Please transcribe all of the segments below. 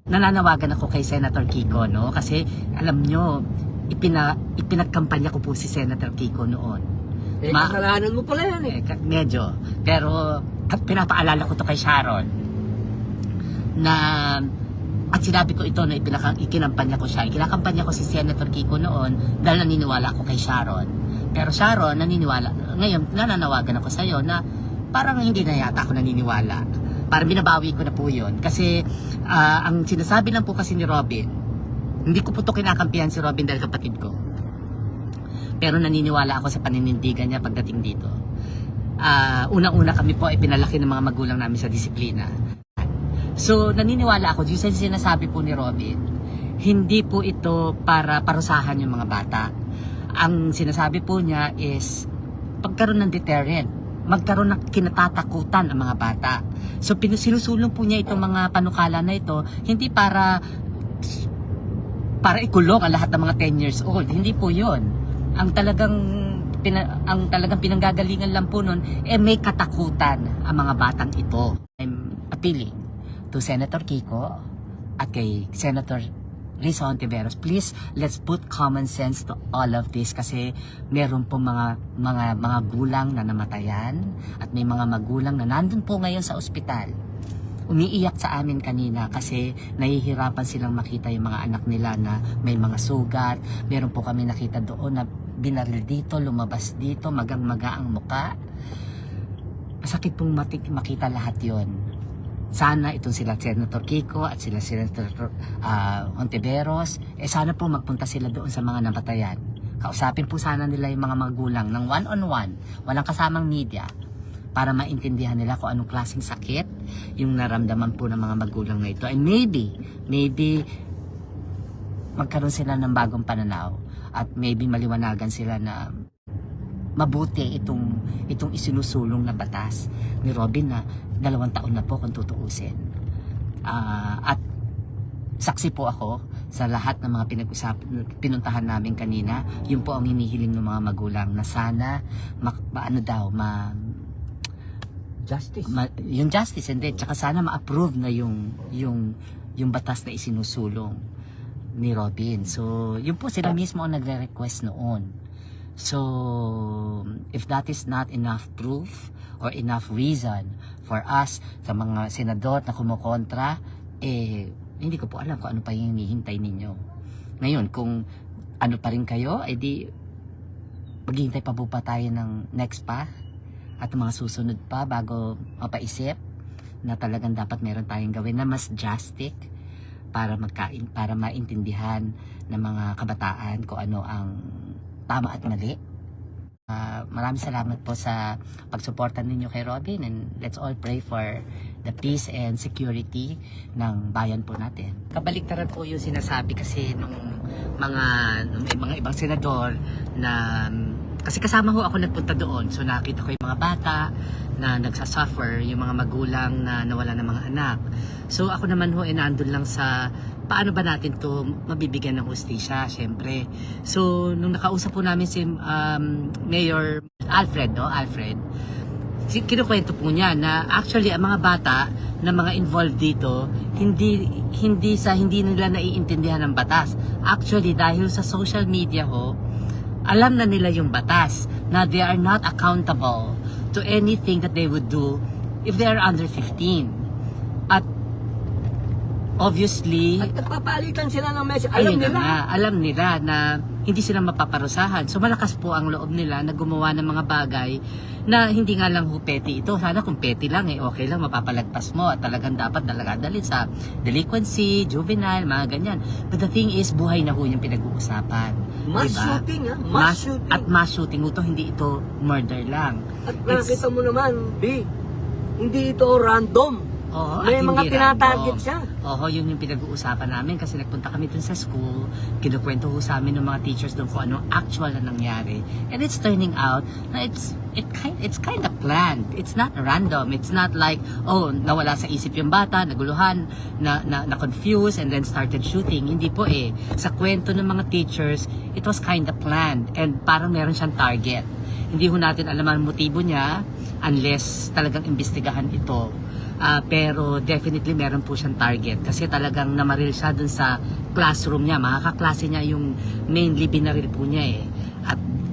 nananawagan ako kay Senator Kiko, no? Kasi alam nyo, ipinagkampanya ko po si Senator Kiko noon. Kasalanan mo pala yan eh. Medyo. Pero pinapaalala ko to kay Sharon na at sinabi ko ito na ikinampanya ko siya. Ikinakampanya ko si Senator Kiko noon dahil naniniwala ako kay Sharon. Pero Sharon, naniniwala. Ngayon, nananawagan ako sa'yo na parang hindi na yata ako naniniwala. Parang binabawi ko na po yun. Kasi ang sinasabi lang po kasi ni Robin, hindi ko po ito kinakampihan si Robin dahil kapatid ko. Pero naniniwala ako sa paninindigan niya pagdating dito. Unang-una kami po ay pinalaki ng mga magulang namin sa disiplina. So naniniwala ako, yung sinasabi po ni Robin, hindi po ito para parusahan yung mga bata. Ang sinasabi po niya is pagkaroon ng deterrent, magkaroon ng kinatatakutan ang mga bata. So sinusulong po niya itong mga panukala na ito, hindi para ikulong ang lahat ng mga 10 years old. Hindi po yun. Ang talagang pinanggagalingan lang po nun, may katakutan ang mga batang ito. I'm appealing to Senator Kiko at kay Senator Risa Hontiveros, please, let's put common sense to all of this kasi meron po mga gulang na namatayan at may mga magulang na nandun po ngayon sa ospital. Umiiyak sa amin kanina kasi nahihirapan silang makita yung mga anak nila na may mga sugat. Meron po kami nakita doon na binaril dito, lumabas dito, magang-maga ang muka. Masakit pong makita lahat yon. Sana itong sila Senator Kiko at sila Senator Hontiveros, sana po magpunta sila doon sa mga namatayan. Kausapin po sana nila yung mga magulang ng one-on-one, walang kasamang media, para maintindihan nila kung anong klaseng sakit yung naramdaman po ng mga magulang na ito. And maybe magkaroon sila ng bagong pananaw at maybe maliwanagan sila na mabuti itong isinusulong na batas ni Robin na 2 taon na po kung tutuusin. At saksi po ako sa lahat ng mga pinuntahan namin kanina. Yun po ang hinihiling ng mga magulang na sana Justice. Yung justice, and then tsaka sana ma-approve na yung batas na isinusulong ni Robin. So, yun po sila mismo ang nagre-request noon. So, if that is not enough proof or enough reason for us sa mga senador na kumukontra, hindi ko po alam kung ano pa yung hinihintay ninyo. Ngayon, kung ano pa rin kayo, di maghihintay pa po tayo ng next pa at mga susunod pa bago mapaisip na talagang dapat meron tayong gawin na mas drastic para maintindihan ng mga kabataan kung ano ang tama at mali. Maraming salamat po sa pagsuporta ninyo kay Robin, and let's all pray for the peace and security ng bayan po natin. Kabaliktaran po yung sinasabi kasi nung mga ibang senador na kasi kasama ho ako nagpunta doon, so nakita ko yung mga bata na nagsasuffer, yung mga magulang na nawala ng mga anak. So ako naman ho nandun lang sa paano ba natin to mabibigyan ng hustisya, syempre. So nung nakausap po namin si Mayor Alfred, kinukwento po niya na actually ang mga bata na mga involved dito hindi nila naiintindihan ng batas. Actually dahil sa social media ho, alam na nila yung batas na they are not accountable to anything that they would do if they are under 15. At obviously, At nagpapalitan sila ng message. alam nila na hindi sila mapaparusahan. So malakas po ang loob nila na gumawa ng mga bagay na hindi nga lang petty ito. Sana kung petty lang, okay lang, mapapalagpas mo at talagang dapat dalhin sa delinquency, juvenile, mga ganyan. But the thing is, buhay na ho yung pinag-uusapan. Mass diba? shooting, mass shooting. At mass shooting ito, hindi ito murder lang. At nakita mo naman, hindi ito random. Oo, May at mga hindi tinatarget random. siya. Oo, yun yung pinag-uusapan namin kasi nagpunta kami dun sa school, kinukwento ho sa amin ng mga teachers doon kung ano actual na nangyari. And it's turning out na it's kind of planned. It's not random. It's not like, nawala sa isip yung bata, naguluhan, na-confused and then started shooting. Hindi po Sa kwento ng mga teachers, it was kind of planned and parang meron siyang target. Hindi ho natin alam ang motibo niya unless talagang imbestigahan ito. Pero definitely meron po siyang target kasi talagang namaril siya dun sa classroom niya. Mga kaklase niya yung mainly binaril po niya eh.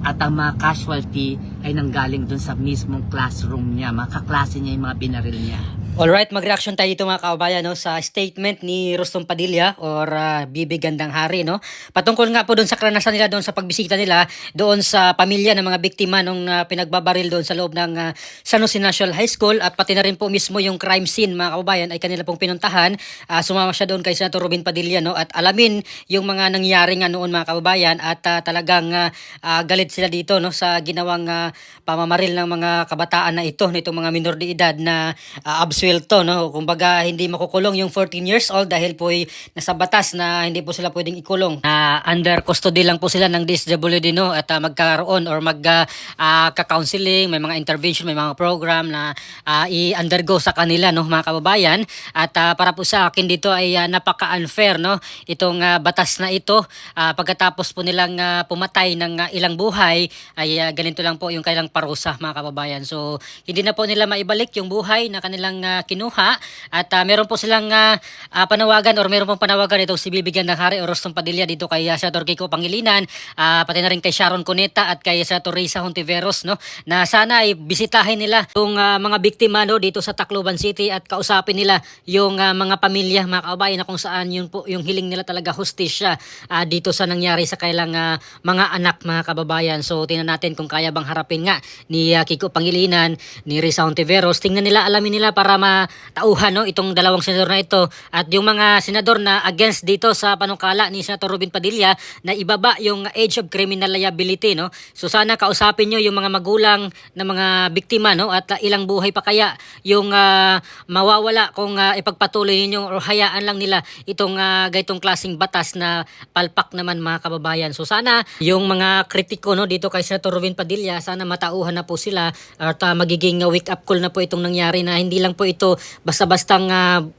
At ang mga casualty ay nanggaling dun sa mismong classroom niya. Mga kaklase niya yung mga binaril niya. Alright, mag-reaction tayo dito mga kababayan no, sa statement ni Rustom Padilla or Bibi Gandang Hari. No? Patungkol nga po doon sa karanasan nila doon sa pagbisita nila doon sa pamilya ng mga biktima nung pinagbabaril doon sa loob ng San Jose National High School at pati na rin po mismo yung crime scene mga kababayan ay kanila pong pinuntahan. Sumama siya doon kay Senator Robin Padilla no, at alamin yung mga nangyari nga noon mga kababayan at talagang galit sila dito no, sa ginawang pamamaril ng mga kabataan na ito, nitong mga minor de edad na absuelto no, kumbaga hindi makukulong yung 14 years old dahil po nasa batas na hindi po sila pwedeng ikulong. Under custody lang po sila ng DSWD no, at magkaroon or ka-counseling, may mga intervention, may mga program na i-undergo sa kanila no mga kababayan. At para po sa akin dito ay napaka-unfair no itong batas na ito. Pagkatapos po nilang pumatay ng ilang buhay ay ganito lang po yung kailang parusa mga kababayan. So hindi na po nila maibalik yung buhay na kanilang kinuha at meron po silang panawagan or meron pong panawagan itong si Bibi Gandang Hari o Rustom Padilla dito kay Senator Kiko Pangilinan, pati na rin kay Sharon Cuneta at kay Senator Risa Hontiveros no, na sana ay bisitahin nila yung mga biktima no, dito sa Tacloban City at kausapin nila yung mga pamilya mga kababayan na kung saan yun po yung hiling nila talaga hustisya dito sa nangyari sa kailang mga anak mga kababayan. So tingnan natin kung kaya bang harapin nga ni Kiko Pangilinan, ni Risa Hontiveros. Tingnan nila, alamin nila para matauhan no itong dalawang senador na ito at yung mga senador na against dito sa panukala ni Senator Robin Padilla na ibaba yung age of criminal liability no. So sana kausapin nyo yung mga magulang na mga biktima no at ilang buhay pa kaya yung mawawala kung ipagpatuloy ninyo o hayaan lang nila itong gaytong klaseng batas na palpak naman mga kababayan. So sana yung mga kritiko no dito kay Senator Robin Padilla, sana matauhan na po sila at magiging wake up call na po itong nangyari na hindi lang po ito basta-bastang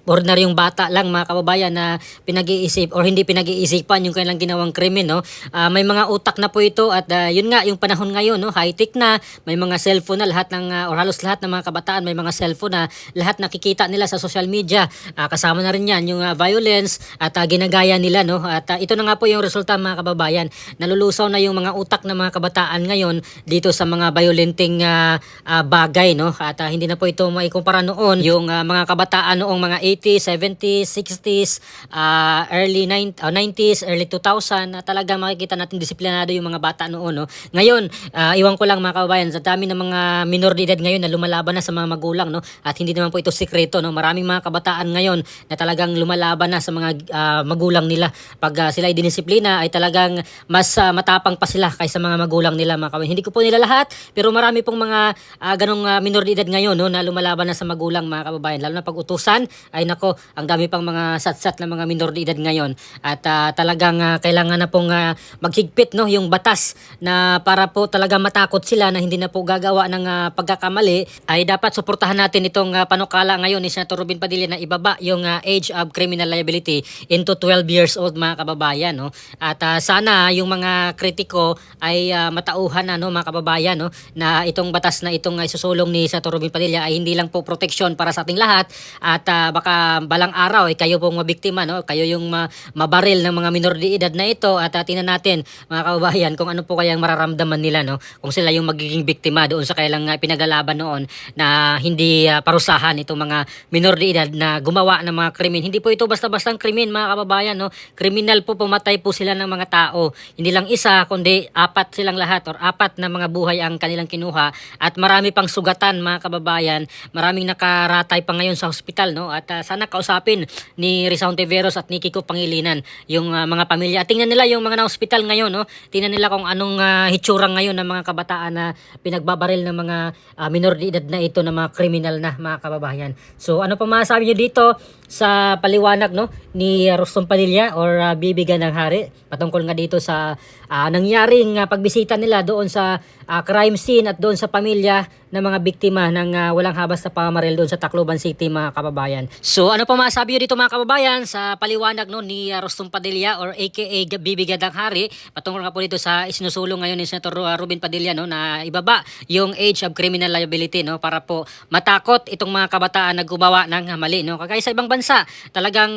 ordinaryong bata lang mga kababayan na pinag-iisip or hindi pinag-iisipan yung kanilang ginawang krimen no. May mga utak na po ito at yun nga yung panahon ngayon no, high-tech na, may mga cellphone na lahat ng or halos lahat ng mga kabataan may mga cellphone na lahat nakikita nila sa social media. Kasama na rin yan yung violence at ginagaya nila no. At ito na nga po yung resulta mga kababayan. Nalulusaw na yung mga utak ng mga kabataan ngayon dito sa mga violenting bagay no. At hindi na po ito maikumpara noon yung mga kabataan noong mga 80s, 70s, 60s, early 90s, early 2000 na talagang makikita natin disiplinado yung mga bata noon no. Ngayon, iwan ko lang mga kababayan, sa dami ng mga minor de edad ngayon na lumalaban na sa mga magulang no, at hindi naman po ito sikreto no. Maraming mga kabataan ngayon na talagang lumalaban na sa mga magulang nila. Pag sila ay dinisiplina ay talagang mas matapang pa sila kaysa mga magulang nila mga kababayan. Hindi ko po nila lahat, pero marami pong mga ganong minor de edad ngayon no, na lumalaban na sa magulang mga kababayan. Lalo na pag utusan, ay nako, ang dami pang mga satsat na mga minor de edad ngayon. At talagang kailangan na pong maghigpit no, yung batas na para po talaga matakot sila na hindi na po gagawa ng pagkakamali. Ay dapat suportahan natin itong panukala ngayon ni Senator Robin Padilla na ibaba yung age of criminal liability into 12 years old mga kababayan no. At sana yung mga kritiko ay matauhan na no mga kababayan no, na itong batas na itong isusulong ni Senator Robin Padilla ay hindi lang po proteksyon para sa ating lahat at baka balang araw ay kayo pong mabiktima no, kayo yung mabaril ng mga minor de edad na ito at tingnan natin mga kababayan kung ano po kayang mararamdaman nila no, kung sila yung magiging biktima doon sa kailang pinagalaban noon na hindi parusahan itong mga minor de edad na gumawa ng mga krimen. Hindi po ito basta-bastang krimen mga kababayan no, kriminal po, pumatay po sila ng mga tao, hindi lang isa kundi apat silang lahat or apat na mga buhay ang kanilang kinuha at marami pang sugatan mga kababayan, maraming nakaratay pa ngayon sa hospital no. At sana kausapin ni Risa Hontiveros at ni Kiko Pangilinan yung mga pamilya at tingnan nila yung mga na-hospital ngayon no, tingnan nila kung anong hitsura ngayon ng mga kabataan na pinagbabaril ng mga minor de edad na ito na mga kriminal na mga kababayan. So ano pa masasabi nyo dito sa paliwanag no ni Rustom Padilla or Bibi Gandang Hari patungkol nga dito sa nangyaring pagbisita nila doon sa crime scene at doon sa pamilya ng mga biktima ng walang habas na pamamaril doon sa sa Tacloban City mga kababayan. So ano pa masabi nyo dito mga kababayan sa paliwanag no ni Rostong Padilla or aka Bibi Gandang Hari patungkol nga po dito sa isinusulong ngayon ni Senator Robin Padilla no na ibaba yung age of criminal liability no para po matakot itong mga kabataan na gumawa ng mali no. Kagaya sa ibang bansa talagang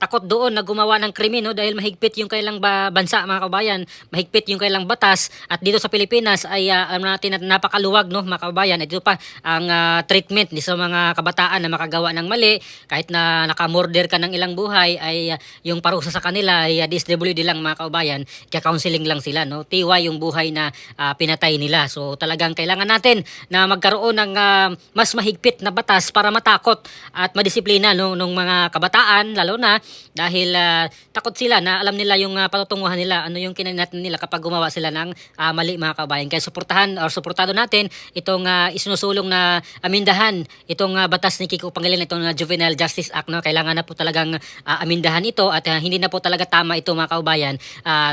takot doon na gumawa ng krimen no dahil mahigpit yung kailang bansa mga kababayan, mahigpit yung kailang batas at dito sa Pilipinas ay natin na napakaluwag no mga kababayan. At dito pa ang treatment ni sa mga kabataan na makagawa ng mali kahit na nakamorder ka ng ilang buhay ay yung parusa sa kanila ay DSWD lang mga kababayan, kaya counseling lang sila no. Tiwa yung buhay na pinatay nila. So talagang kailangan natin na magkaroon ng mas mahigpit na batas para matakot at madisiplina no ng mga kabataan lalo na dahil takot sila na alam nila yung patutunguhan nila ano yung kinanatan nila kapag gumawa sila ng mali mga kababayan. Kaya suportado natin itong isinusulong na amindahan itong batas ni Kiko Pangilinan, itong Juvenile Justice Act no. Kailangan na po talagang amindahan ito at hindi na po talaga tama ito mga kababayan.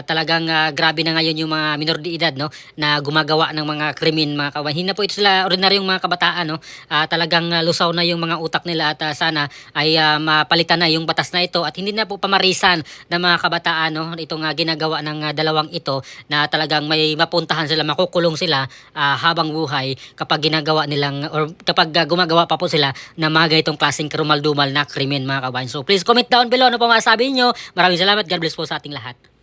Talagang grabe na ngayon yung mga minor de edad no na gumagawa ng mga krimen mga kababayan. Hindi na po ito sila ordinaryong mga kabataan no. Talagang lusaw na yung mga utak nila at sana ay mapalitan na yung batas na ito at hindi na po pamarisan ng mga kabataan no itong ginagawa ng dalawang ito na talagang may mapuntahan sila, makukulong sila habang buhay kapag ginagawa nilang or kapag gumagawa pa po sila ng mga ganitong klaseng karumal-dumal na krimen mga kababayan. So please comment down below ano pa masasabi nyo. Maraming salamat. God bless po sa ating lahat.